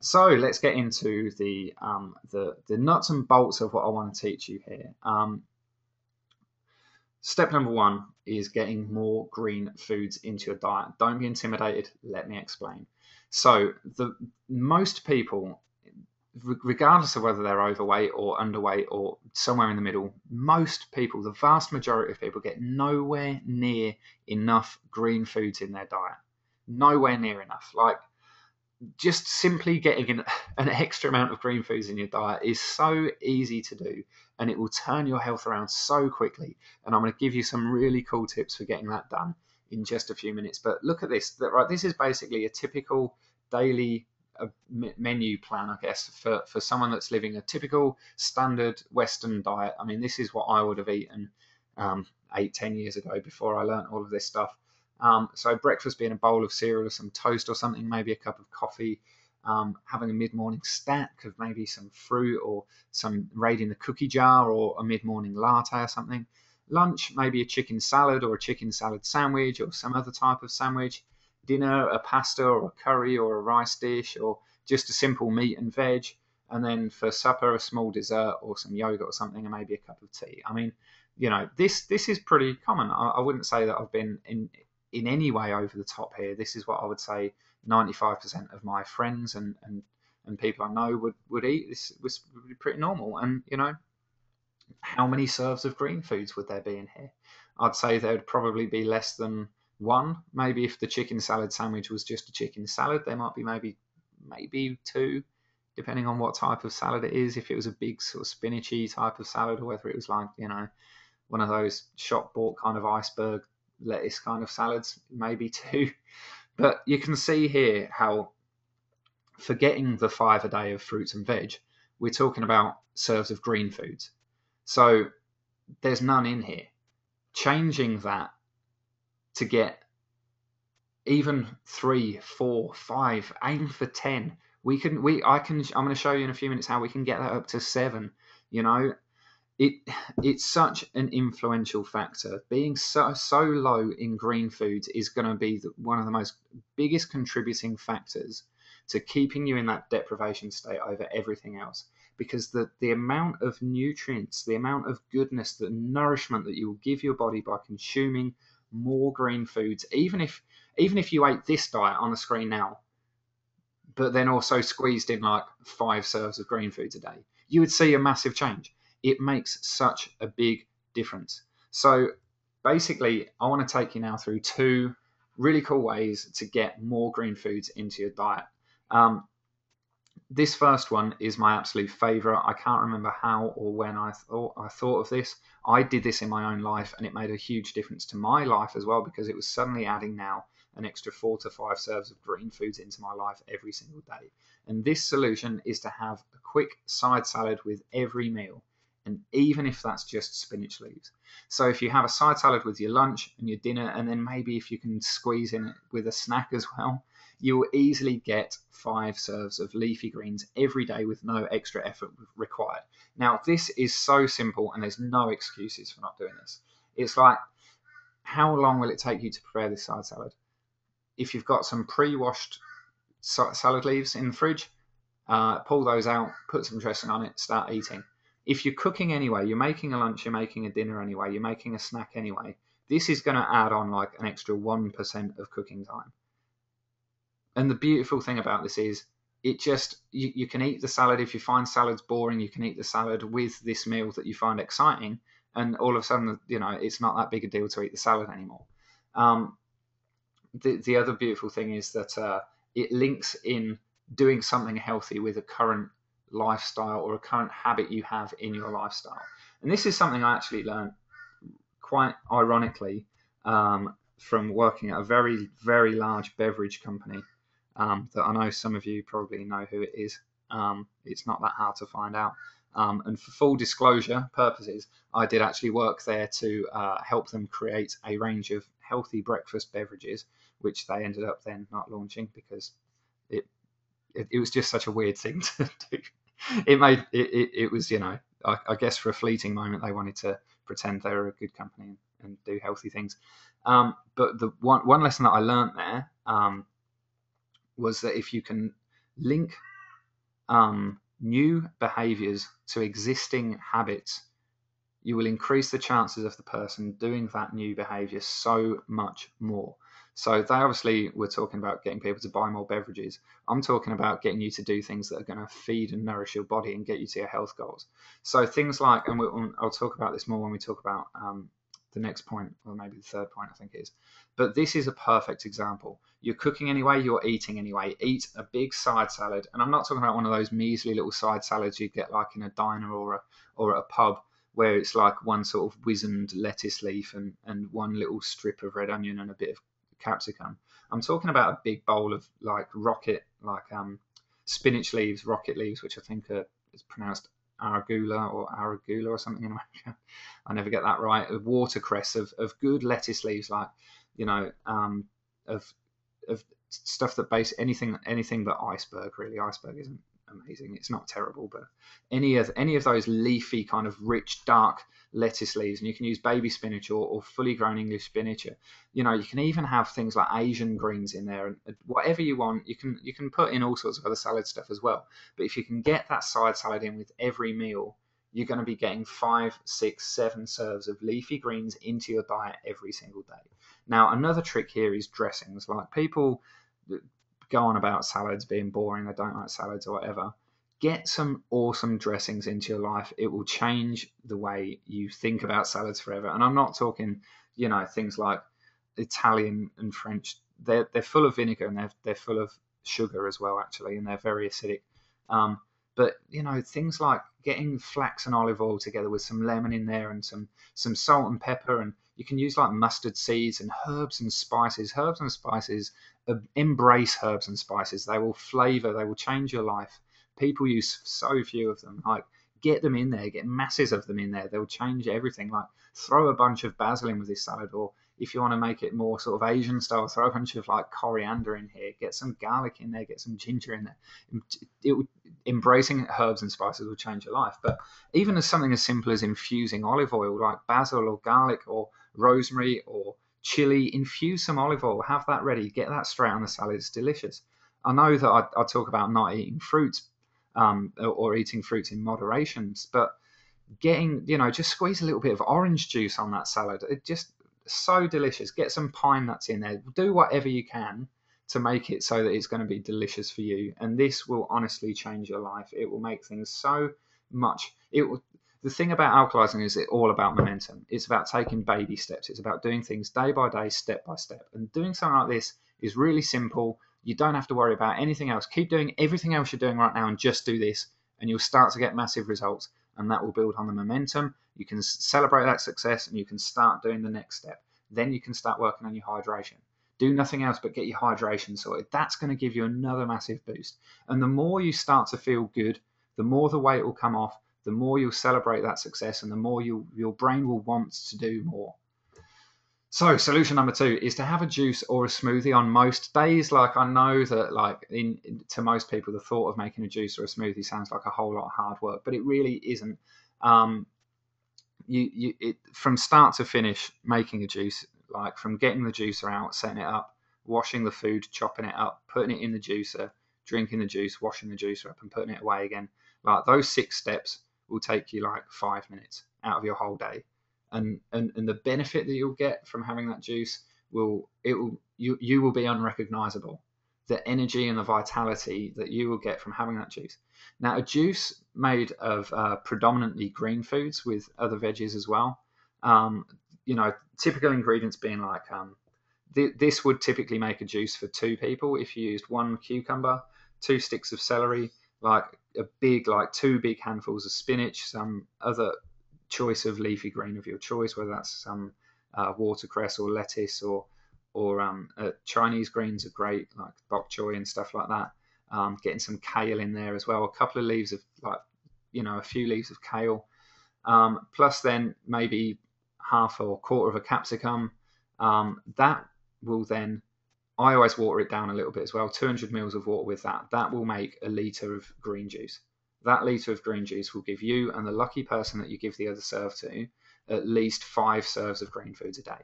So let's get into the nuts and bolts of what I want to teach you here. Step number one is getting more green foods into your diet. Don't be intimidated. Let me explain. So the most people, regardless of whether they're overweight or underweight or somewhere in the middle, most people, the vast majority of people, get nowhere near enough green foods in their diet. Nowhere near enough. Like, just simply getting an extra amount of green foods in your diet is so easy to do, and it will turn your health around so quickly. And I'm going to give you some really cool tips for getting that done in just a few minutes. But look at this. Right, this is basically a typical daily menu plan, I guess, for someone that's living a typical standard Western diet. I mean, this is what I would have eaten 8-10 years ago before I learned all of this stuff. So breakfast being a bowl of cereal or some toast or something, maybe a cup of coffee, having a mid-morning snack of maybe some fruit or some raiding the cookie jar or a mid-morning latte or something. Lunch, maybe a chicken salad or a chicken salad sandwich or some other type of sandwich. Dinner, a pasta or a curry or a rice dish or just a simple meat and veg. And then for supper, a small dessert or some yogurt or something, and maybe a cup of tea. I mean, this is pretty common. I wouldn't say that I've been in any way over the top here. This is what I would say 95% of my friends and people I know would eat. This was pretty normal. And, how many serves of green foods would there be in here? I'd say there would probably be less than one. Maybe if the chicken salad sandwich was just a chicken salad, there might be maybe two, depending on what type of salad it is. If it was a big sort of spinachy type of salad, or whether it was like, one of those shop bought kind of iceberg lettuce kind of salads, maybe two. But you can see here how, forgetting the 5 a day of fruits and veg, we're talking about serves of green foods. So there's none in here. Changing that to get even 3, 4, 5, aim for 10. I'm going to show you in a few minutes how we can get that up to 7. It's such an influential factor. Being so low in green foods is going to be one of the most biggest contributing factors to keeping you in that deprivation state over everything else. Because the amount of nutrients, the amount of goodness, the nourishment that you will give your body by consuming more green foods, even if you ate this diet on the screen now, but then also squeezed in like 5 serves of green foods a day, you would see a massive change. It makes such a big difference. So basically, I want to take you now through 2 really cool ways to get more green foods into your diet. This first one is my absolute favorite. I can't remember how or when I thought of this. I did this in my own life, and it made a huge difference to my life as well, because it was suddenly adding now an extra 4 to 5 serves of green foods into my life every single day. And this solution is to have a quick side salad with every meal. And even if that's just spinach leaves. So if you have a side salad with your lunch and your dinner, and then maybe if you can squeeze in it with a snack as well, you will easily get 5 serves of leafy greens every day with no extra effort required. Now, this is so simple, and there's no excuses for not doing this. It's like, how long will it take you to prepare this side salad? If you've got some pre-washed salad leaves in the fridge, pull those out, put some dressing on it, start eating. If you're cooking anyway, you're making a lunch, you're making a dinner anyway, you're making a snack anyway, this is going to add on like an extra 1% of cooking time. And the beautiful thing about this is you can eat the salad. If you find salads boring, you can eat the salad with this meal that you find exciting, and all of a sudden, it's not that big a deal to eat the salad anymore. The other beautiful thing is that it links in doing something healthy with a current lifestyle or a current habit you have in your lifestyle. And this is something I actually learned quite ironically from working at a very, very large beverage company that I know some of you probably know who it is. It's not that hard to find out. And for full disclosure purposes, I did actually work there to help them create a range of healthy breakfast beverages, which they ended up then not launching because it was just such a weird thing to do. It was, I guess for a fleeting moment they wanted to pretend they were a good company and do healthy things. But the one lesson that I learned there was that if you can link new behaviors to existing habits, you will increase the chances of the person doing that new behavior so much more. So they obviously were talking about getting people to buy more beverages. I'm talking about getting you to do things that are going to feed and nourish your body and get you to your health goals. So things like, and I'll talk about this more when we talk about the next point, or maybe the third point, I think it is. But this is a perfect example. You're cooking anyway, you're eating anyway. Eat a big side salad. And I'm not talking about one of those measly little side salads you get like in a diner or at a pub, where it's like one sort of wizened lettuce leaf and one little strip of red onion and a bit of capsicum. I'm talking about a big bowl of like spinach leaves, rocket leaves, which I think is pronounced arugula or something in America. I never get that right. Watercress of good lettuce leaves, like, you know, of stuff that base anything but iceberg. Really, iceberg isn't amazing. It's not terrible, but any of those leafy kind of rich dark lettuce leaves, and you can use baby spinach or fully grown English spinach. You know, you can even have things like Asian greens in there, and whatever you want. You can put in all sorts of other salad stuff as well. But if you can get that side salad in with every meal, you're going to be getting 5, 6, 7 serves of leafy greens into your diet every single day. Now, another trick here is dressings. Like, people go on about salads being boring, they don't like salads or whatever. Get some awesome dressings into your life. It will change the way you think about salads forever. And I'm not talking, you know, things like Italian and French. They're full of vinegar, and they're full of sugar as well, actually, and they're very acidic. But, you know, things like getting flax and olive oil together with some lemon in there and some salt and pepper, and you can use like mustard seeds and herbs and spices. Herbs and spices, embrace herbs and spices. They will flavor, they will change your life. People use so few of them. Like, get them in there, get masses of them in there. They'll change everything. Like, throw a bunch of basil in with this salad, or if you want to make it more sort of Asian style, throw a bunch of like coriander in here, get some garlic in there, get some ginger in there. Embracing herbs and spices will change your life. But even as something as simple as infusing olive oil, like basil or garlic or rosemary or chili, infuse some olive oil, have that ready, get that straight on the salad. It's delicious. I know that I talk about not eating fruits or eating fruits in moderation, but getting, you know, just squeeze a little bit of orange juice on that salad. It just so delicious. Get some pine nuts in there. Do whatever you can to make it so that it's going to be delicious for you. And this will honestly change your life. It will make things so much. The thing about alkalizing is it's all about momentum. It's about taking baby steps. It's about doing things day by day, step by step. And doing something like this is really simple. You don't have to worry about anything else. Keep doing everything else you're doing right now and just do this, and you'll start to get massive results. And that will build on the momentum. You can celebrate that success, and you can start doing the next step. Then you can start working on your hydration. Do nothing else but get your hydration sorted. That's going to give you another massive boost. And the more you start to feel good, the more the weight will come off, the more you'll celebrate that success, and the more your brain will want to do more. So solution number 2 is to have a juice or a smoothie on most days. Like, I know that like to most people, the thought of making a juice or a smoothie sounds like a whole lot of hard work, but it really isn't. From start to finish, making a juice, like from getting the juicer out, setting it up, washing the food, chopping it up, putting it in the juicer, drinking the juice, washing the juicer up and putting it away again. Like, those 6 steps will take you like 5 minutes out of your whole day. And the benefit that you'll get from having that juice you will be unrecognizable. The energy and the vitality that you will get from having that juice. Now, a juice made of predominantly green foods with other veggies as well. You know, typical ingredients being like this would typically make a juice for 2 people if you used 1 cucumber, 2 sticks of celery, like 2 big handfuls of spinach, some other choice of leafy green of your choice, whether that's some watercress or lettuce or Chinese greens are great, like bok choy and stuff like that. Getting some kale in there as well, a couple of leaves of a few leaves of kale, plus then maybe half or quarter of a capsicum. That will then, I always water it down a little bit as well, 200 mils of water with that. That will make a litre of green juice. That litre of green juice will give you and the lucky person that you give the other serve to at least 5 serves of green foods a day.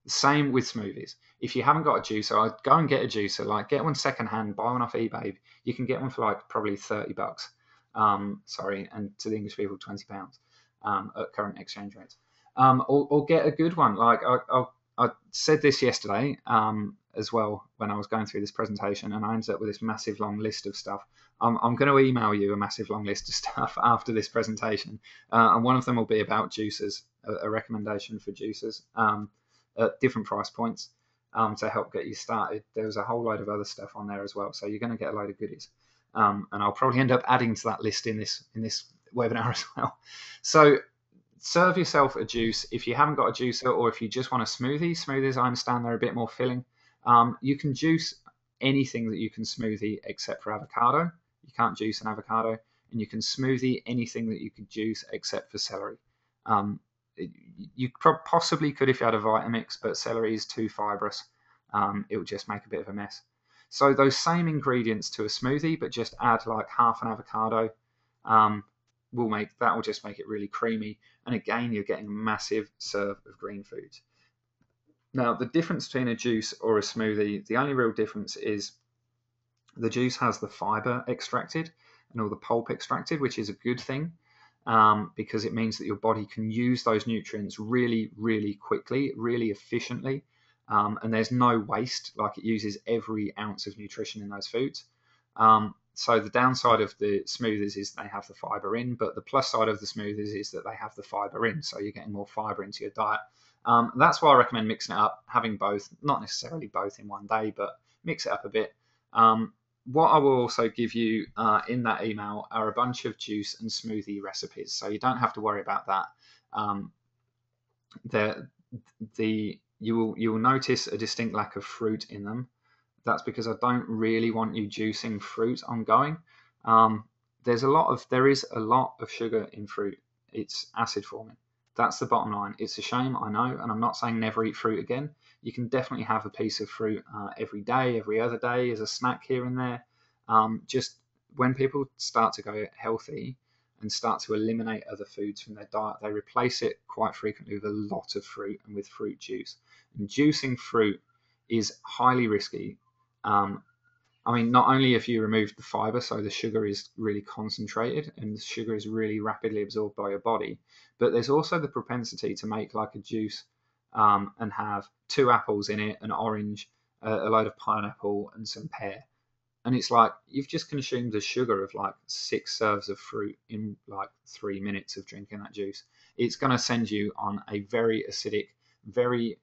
Same with smoothies. If you haven't got a juicer, I'd go and get a juicer. Like, get one secondhand, buy one off eBay. You can get one for like probably $30. Sorry, and to the English people, £20 at current exchange rates. Or get a good one. Like, I said this yesterday as well when I was going through this presentation, and I ended up with this massive long list of stuff. I'm going to email you a massive long list of stuff after this presentation, and one of them will be about juicers, a recommendation for juicers at different price points to help get you started. There's a whole load of other stuff on there as well, so you're going to get a load of goodies. And I'll probably end up adding to that list in this webinar as well. So serve yourself a juice. If you haven't got a juicer, or if you just want a smoothie, smoothies, I understand they're a bit more filling. You can juice anything that you can smoothie except for avocado. You can't juice an avocado. And you can smoothie anything that you could juice except for celery. You possibly could if you had a Vitamix, but celery is too fibrous. It would just make a bit of a mess. So those same ingredients to a smoothie, but just add like half an avocado, will just make it really creamy. And again, you're getting a massive serve of green foods. Now, the difference between a juice or a smoothie, the only real difference is the juice has the fiber extracted and all the pulp extracted, which is a good thing. Because it means that your body can use those nutrients really, really quickly, really efficiently, and there's no waste. Like, it uses every ounce of nutrition in those foods. So the downside of the smoothies is they have the fiber in, but the plus side of the smoothies is that they have the fiber in, so you're getting more fiber into your diet. That's why I recommend mixing it up, having both, not necessarily both in one day, but mix it up a bit. What I will also give you in that email are a bunch of juice and smoothie recipes, so you don't have to worry about that. You will notice a distinct lack of fruit in them. That's because I don't really want you juicing fruit ongoing. There is a lot of sugar in fruit. It's acid forming. That's the bottom line. It's a shame, I know, and I'm not saying never eat fruit again. You can definitely have a piece of fruit every day, every other day, as a snack here and there. Just when people start to go healthy and start to eliminate other foods from their diet, they replace it quite frequently with a lot of fruit and with fruit juice. And juicing fruit is highly risky. Not only if you remove the fiber, so the sugar is really concentrated and the sugar is really rapidly absorbed by your body, but there's also the propensity to make like a juice and have 2 apples in it, an orange, a load of pineapple, and some pear. And it's like you've just consumed the sugar of like 6 serves of fruit in like 3 minutes of drinking that juice. It's going to send you on a very acidic, very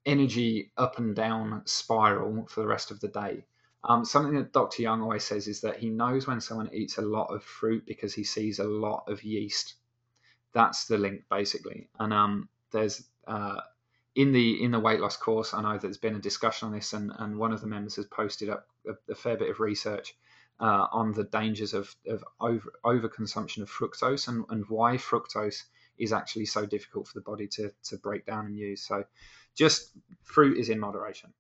energy up and down spiral for the rest of the day. Something that Dr. Young always says is that he knows when someone eats a lot of fruit because he sees a lot of yeast. That's the link, basically. And there's in the weight loss course, I know that there's been a discussion on this, and one of the members has posted up a fair bit of research on the dangers of overconsumption of fructose and why fructose is actually so difficult for the body to break down and use. So just fruit is in moderation.